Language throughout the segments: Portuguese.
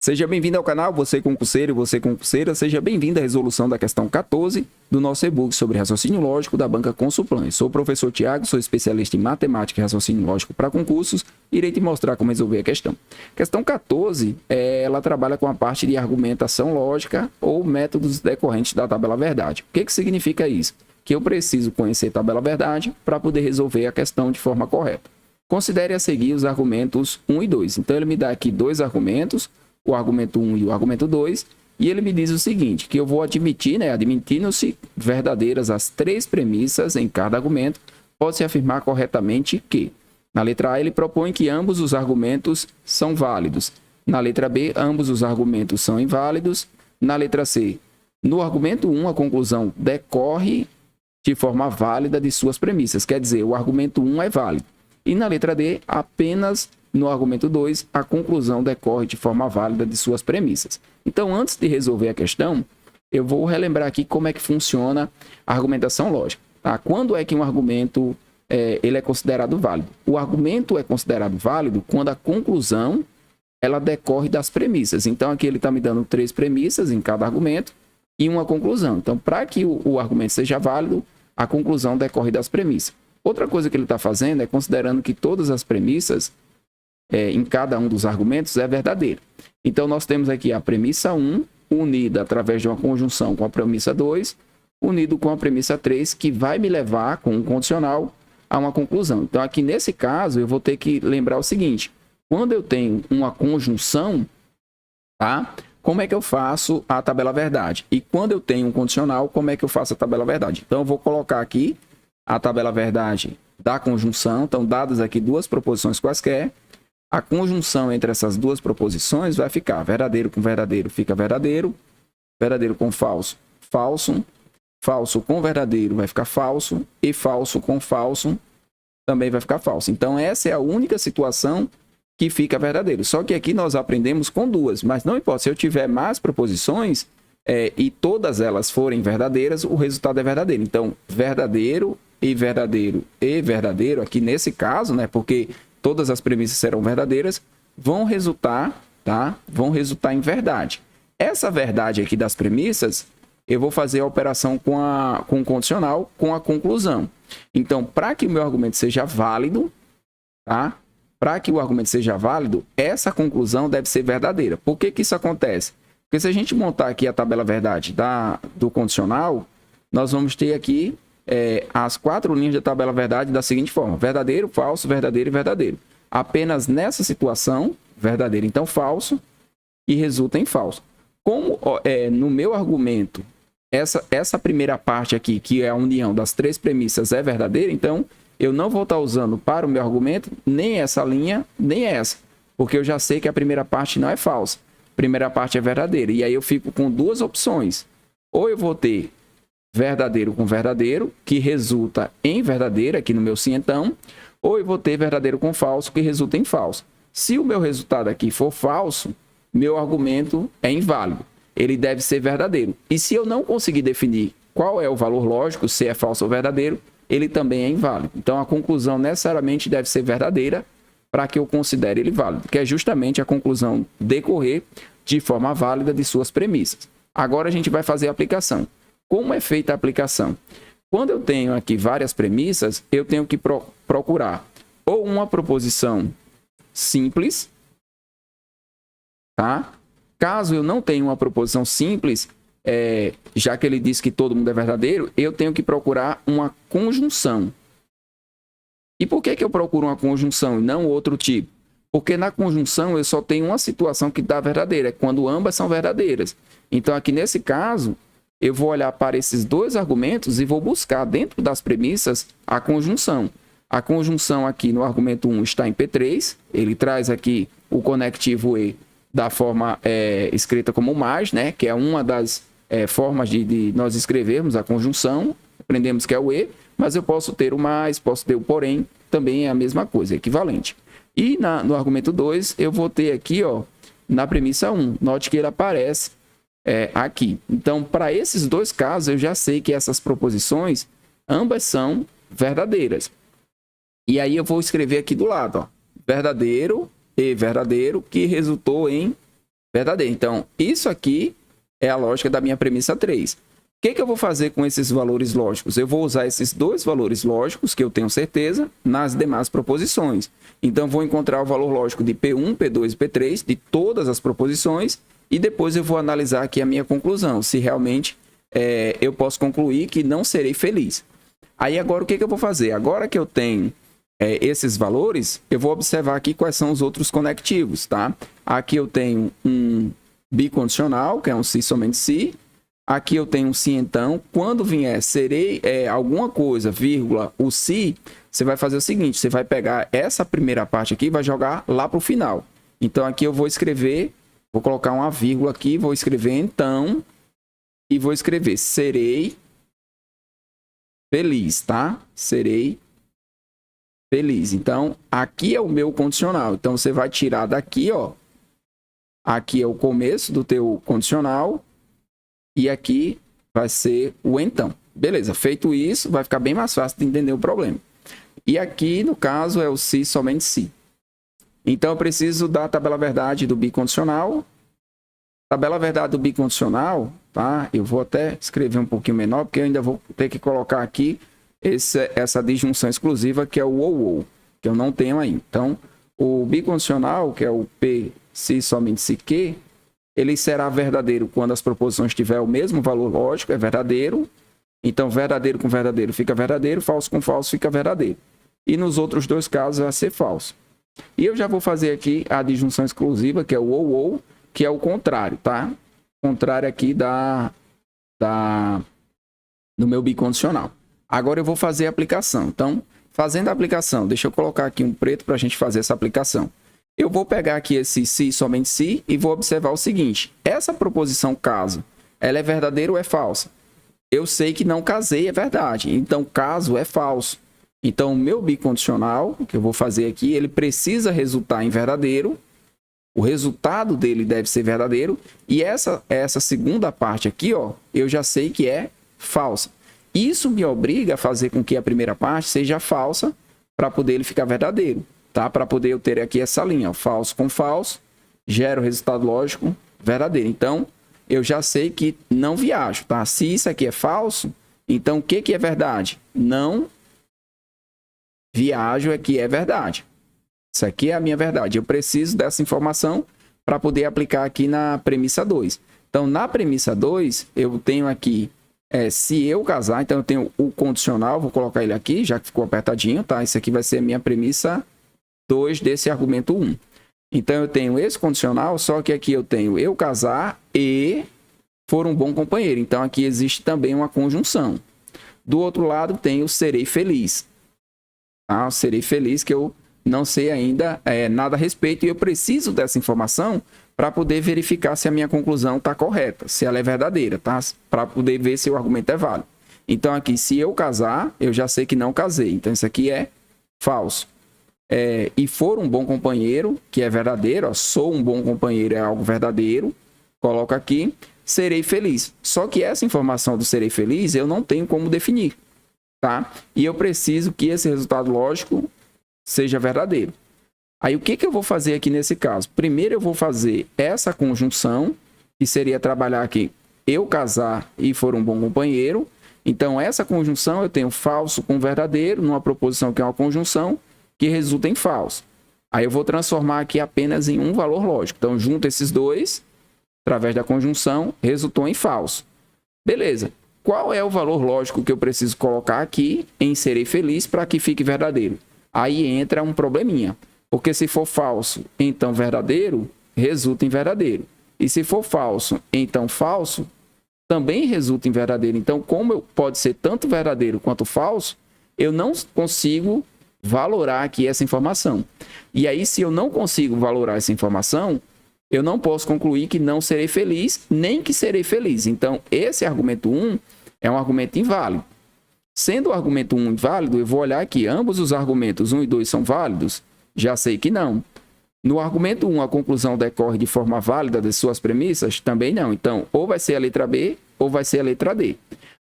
Seja bem-vindo ao canal, você concurseiro e você concurseira, seja bem-vindo à resolução da questão 14 do nosso e-book sobre raciocínio lógico da banca Consulplan. Sou o professor Tiago, sou especialista em matemática e raciocínio lógico para concursos e irei te mostrar como resolver a questão. Questão 14, ela trabalha com a parte de argumentação lógica ou métodos decorrentes da tabela verdade. O que significa isso? Que eu preciso conhecer a tabela verdade para poder resolver a questão de forma correta. Considere a seguir os argumentos 1 e 2. Então, ele me dá aqui dois argumentos, o argumento 1 e o argumento 2, e ele me diz o seguinte, que eu vou admitir, admitindo-se verdadeiras as três premissas em cada argumento, pode-se afirmar corretamente que, na letra A, ele propõe que ambos os argumentos são válidos. Na letra B, ambos os argumentos são inválidos. Na letra C, no argumento 1, a conclusão decorre de forma válida de suas premissas, quer dizer, o argumento 1 é válido. E na letra D, apenas no argumento 2, a conclusão decorre de forma válida de suas premissas. Então, antes de resolver a questão, eu vou relembrar aqui como é que funciona a argumentação lógica. Tá? Quando é que um argumento ele é considerado válido? O argumento é considerado válido quando a conclusão ela decorre das premissas. Então, aqui ele está me dando três premissas em cada argumento e uma conclusão. Então, para que o argumento seja válido, a conclusão decorre das premissas. Outra coisa que ele está fazendo é considerando que todas as premissas em cada um dos argumentos é verdadeira. Então, nós temos aqui a premissa 1, unida através de uma conjunção com a premissa 2, unido com a premissa 3, que vai me levar, com um condicional, a uma conclusão. Então, aqui nesse caso, eu vou ter que lembrar o seguinte, quando eu tenho uma conjunção, tá? Como é que eu faço a tabela verdade? E quando eu tenho um condicional, como é que eu faço a tabela verdade? Então, eu vou colocar aqui a tabela verdade da conjunção. Então, dadas aqui duas proposições quaisquer, a conjunção entre essas duas proposições vai ficar verdadeiro com verdadeiro fica verdadeiro, verdadeiro com falso, falso, falso com verdadeiro vai ficar falso e falso com falso também vai ficar falso. Então, essa é a única situação que fica verdadeiro. Só que aqui nós aprendemos com duas, mas não importa, se eu tiver mais proposições e todas elas forem verdadeiras, o resultado é verdadeiro. Então, verdadeiro e verdadeiro e verdadeiro, aqui nesse caso, porque todas as premissas serão verdadeiras, vão resultar, tá? Vão resultar em verdade. Essa verdade aqui das premissas, eu vou fazer a operação com o condicional, com a conclusão. Então, para que o meu argumento seja válido, tá? Para que o argumento seja válido, essa conclusão deve ser verdadeira. Por que isso acontece? Porque se a gente montar aqui a tabela verdade do condicional, nós vamos ter aqui as quatro linhas da tabela verdade da seguinte forma: verdadeiro, falso, verdadeiro e verdadeiro. Apenas nessa situação, verdadeiro, então falso, e resulta em falso. Como no meu argumento, essa primeira parte aqui, que é a união das três premissas, é verdadeira, então eu não vou estar usando para o meu argumento nem essa linha, nem essa, porque eu já sei que a primeira parte não é falsa. A primeira parte é verdadeira. E aí eu fico com duas opções. Ou eu vou ter verdadeiro com verdadeiro, que resulta em verdadeiro, aqui no meu sim então, ou eu vou ter verdadeiro com falso, que resulta em falso. Se o meu resultado aqui for falso, meu argumento é inválido. Ele deve ser verdadeiro. E se eu não conseguir definir qual é o valor lógico, se é falso ou verdadeiro, ele também é inválido. Então, a conclusão necessariamente deve ser verdadeira para que eu considere ele válido, que é justamente a conclusão decorrer de forma válida de suas premissas. Agora, a gente vai fazer a aplicação. Como é feita a aplicação? Quando eu tenho aqui várias premissas, eu tenho que procurar ou uma proposição simples, tá? Caso eu não tenha uma proposição simples, já que ele diz que todo mundo é verdadeiro, eu tenho que procurar uma conjunção. E por que eu procuro uma conjunção e não outro tipo? Porque na conjunção eu só tenho uma situação que dá verdadeira, é quando ambas são verdadeiras. Então, aqui nesse caso, eu vou olhar para esses dois argumentos e vou buscar dentro das premissas a conjunção. A conjunção aqui no argumento 1 está em P3, ele traz aqui o conectivo E da forma escrita como mais, que é uma das formas de nós escrevermos a conjunção. Aprendemos que é o E, mas eu posso ter o mais, posso ter o porém, também é a mesma coisa, é equivalente. E no argumento 2, eu vou ter aqui, na premissa 1, note que ele aparece aqui. Então, para esses dois casos, eu já sei que essas proposições, ambas são verdadeiras. E aí eu vou escrever aqui do lado, verdadeiro e verdadeiro, que resultou em verdadeiro. Então, isso aqui é a lógica da minha premissa 3. O que eu vou fazer com esses valores lógicos? Eu vou usar esses dois valores lógicos, que eu tenho certeza, nas demais proposições. Então, vou encontrar o valor lógico de P1, P2 e P3 de todas as proposições e depois eu vou analisar aqui a minha conclusão, se realmente eu posso concluir que não serei feliz. Aí, agora, o que eu vou fazer? Agora que eu tenho esses valores, eu vou observar aqui quais são os outros conectivos, tá? Aqui eu tenho um bicondicional, que é um se somente se. Aqui eu tenho um se então. Quando vier serei alguma coisa, vírgula, o se, você vai fazer o seguinte, você vai pegar essa primeira parte aqui e vai jogar lá para o final. Então, aqui eu vou escrever, vou colocar uma vírgula aqui, vou escrever então, e vou escrever serei feliz, tá? Serei feliz. Então, aqui é o meu condicional. Então, você vai tirar daqui, ó. Aqui é o começo do teu condicional. E aqui vai ser o então. Beleza, feito isso, vai ficar bem mais fácil de entender o problema. E aqui, no caso, é o se somente se. Então, eu preciso da tabela verdade do bicondicional. Tabela verdade do bicondicional, tá? Eu vou até escrever um pouquinho menor, porque eu ainda vou ter que colocar aqui essa disjunção exclusiva, que é o ou, que eu não tenho ainda. Então, o bicondicional, que é o P, se somente se que, ele será verdadeiro quando as proposições tiverem o mesmo valor lógico, é verdadeiro. Então, verdadeiro com verdadeiro fica verdadeiro, falso com falso fica verdadeiro. E nos outros dois casos vai ser falso. E eu já vou fazer aqui a disjunção exclusiva, que é o ou, que é o contrário, tá? Contrário aqui do meu bicondicional. Agora eu vou fazer a aplicação. Então, fazendo a aplicação, deixa eu colocar aqui um preto para a gente fazer essa aplicação. Eu vou pegar aqui esse se somente se e vou observar o seguinte. Essa proposição caso, ela é verdadeira ou é falsa? Eu sei que não casei é verdade. Então, caso é falso. Então, o meu bicondicional, que eu vou fazer aqui, ele precisa resultar em verdadeiro. O resultado dele deve ser verdadeiro. E essa segunda parte aqui, ó, eu já sei que é falsa. Isso me obriga a fazer com que a primeira parte seja falsa para poder ele ficar verdadeiro. Tá? Para poder eu ter aqui essa linha, ó, falso com falso, gera o resultado lógico verdadeiro. Então, eu já sei que não viajo, tá? Se isso aqui é falso, então o que é verdade? Não viajo é que é verdade. Isso aqui é a minha verdade. Eu preciso dessa informação para poder aplicar aqui na premissa 2. Então, na premissa 2, eu tenho aqui, se eu casar, então eu tenho o condicional, vou colocar ele aqui, já que ficou apertadinho, tá? Isso aqui vai ser a minha premissa 2 desse argumento 1. Então, eu tenho esse condicional, só que aqui eu tenho eu casar e for um bom companheiro. Então, aqui existe também uma conjunção. Do outro lado, tem o serei feliz. Tá? O serei feliz, que eu não sei ainda nada a respeito e eu preciso dessa informação para poder verificar se a minha conclusão está correta, se ela é verdadeira, tá? Para poder ver se o argumento é válido. Então, aqui, se eu casar, eu já sei que não casei. Então, isso aqui é falso. E for um bom companheiro, que é verdadeiro, ó, sou um bom companheiro é algo verdadeiro, coloco aqui, serei feliz. Só que essa informação do serei feliz eu não tenho como definir, tá? E eu preciso que esse resultado lógico seja verdadeiro. Aí o que eu vou fazer aqui nesse caso? Primeiro eu vou fazer essa conjunção, que seria trabalhar aqui, eu casar e for um bom companheiro. Então essa conjunção eu tenho falso com verdadeiro, numa proposição que é uma conjunção, que resulta em falso. Aí eu vou transformar aqui apenas em um valor lógico. Então, junto esses dois, através da conjunção, resultou em falso. Beleza. Qual é o valor lógico que eu preciso colocar aqui em serei feliz para que fique verdadeiro? Aí entra um probleminha. Porque se for falso, então verdadeiro, resulta em verdadeiro. E se for falso, então falso, também resulta em verdadeiro. Então, como pode ser tanto verdadeiro quanto falso, eu não consigo valorar aqui essa informação. E aí, se eu não consigo valorar essa informação, eu não posso concluir que não serei feliz, nem que serei feliz. Então, esse argumento 1 é um argumento inválido. Sendo o argumento 1 inválido, eu vou olhar aqui, ambos os argumentos 1 e 2 são válidos? Já sei que não. No argumento 1, a conclusão decorre de forma válida das suas premissas? Também não. Então, ou vai ser a letra B, ou vai ser a letra D.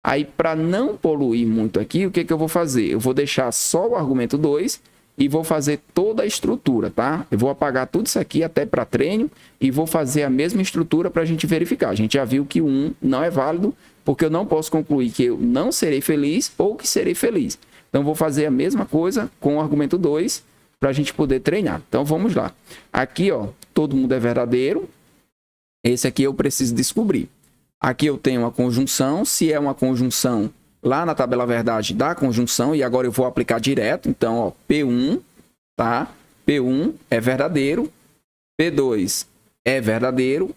Aí, para não poluir muito aqui, o que eu vou fazer? Eu vou deixar só o argumento 2 e vou fazer toda a estrutura, tá? Eu vou apagar tudo isso aqui até para treino e vou fazer a mesma estrutura para a gente verificar. A gente já viu que o 1 não é válido, porque eu não posso concluir que eu não serei feliz ou que serei feliz. Então, vou fazer a mesma coisa com o argumento 2 para a gente poder treinar. Então, vamos lá. Aqui, ó, todo mundo é verdadeiro. Esse aqui eu preciso descobrir. Aqui eu tenho uma conjunção. Se é uma conjunção, lá na tabela verdade dá conjunção. E agora eu vou aplicar direto. Então, ó, P1, tá? P1 é verdadeiro. P2 é verdadeiro.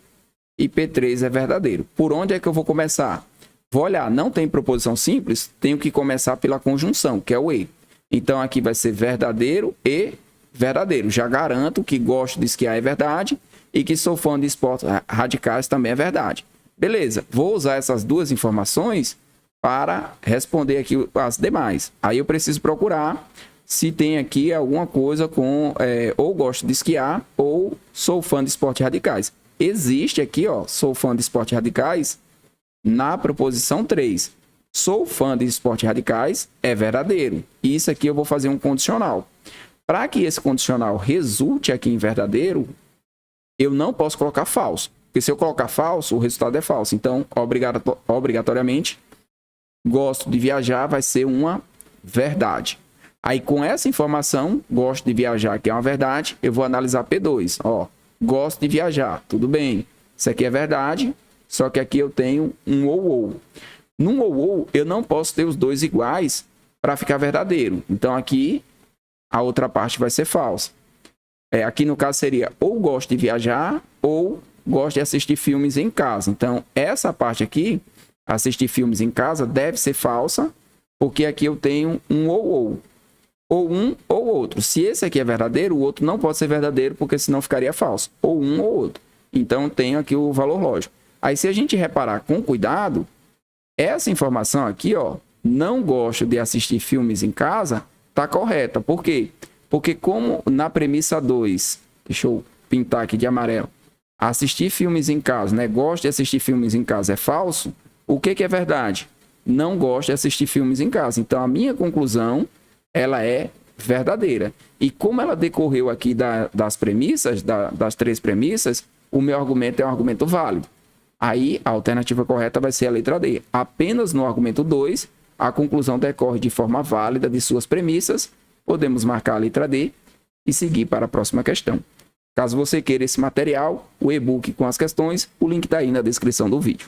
E P3 é verdadeiro. Por onde é que eu vou começar? Vou olhar, não tem proposição simples, tenho que começar pela conjunção, que é o E. Então, aqui vai ser verdadeiro e verdadeiro. Já garanto que gosto de esquiar é verdade e que sou fã de esportes radicais também é verdade. Beleza, vou usar essas duas informações para responder aqui as demais. Aí eu preciso procurar se tem aqui alguma coisa com ou gosto de esquiar ou sou fã de esportes radicais. Existe aqui, ó, sou fã de esportes radicais, na proposição 3. Sou fã de esportes radicais é verdadeiro. Isso aqui eu vou fazer um condicional. Para que esse condicional resulte aqui em verdadeiro, eu não posso colocar falso. Porque se eu colocar falso, o resultado é falso. Então, obrigatoriamente, gosto de viajar vai ser uma verdade. Aí, com essa informação, gosto de viajar, que é uma verdade, eu vou analisar P2. Ó, gosto de viajar, tudo bem. Isso aqui é verdade, só que aqui eu tenho um ou. Num ou, eu não posso ter os dois iguais para ficar verdadeiro. Então, aqui, a outra parte vai ser falsa. Aqui, no caso, seria ou gosto de viajar ou gosto de assistir filmes em casa. Então, essa parte aqui, assistir filmes em casa, deve ser falsa, porque aqui eu tenho um ou. Ou um ou outro. Se esse aqui é verdadeiro, o outro não pode ser verdadeiro, porque senão ficaria falso. Ou um ou outro. Então, tenho aqui o valor lógico. Aí, se a gente reparar com cuidado, essa informação aqui, ó, não gosto de assistir filmes em casa, tá correta. Por quê? Porque como na premissa 2, deixa eu pintar aqui de amarelo, assistir filmes em casa, né? Gosto de assistir filmes em casa é falso. O que é verdade? Não gosto de assistir filmes em casa. Então, a minha conclusão, ela é verdadeira. E como ela decorreu aqui das premissas, das 3 premissas, o meu argumento é um argumento válido. Aí, a alternativa correta vai ser a letra D. Apenas no argumento 2, a conclusão decorre de forma válida de suas premissas. Podemos marcar a letra D e seguir para a próxima questão. Caso você queira esse material, o e-book com as questões, o link está aí na descrição do vídeo.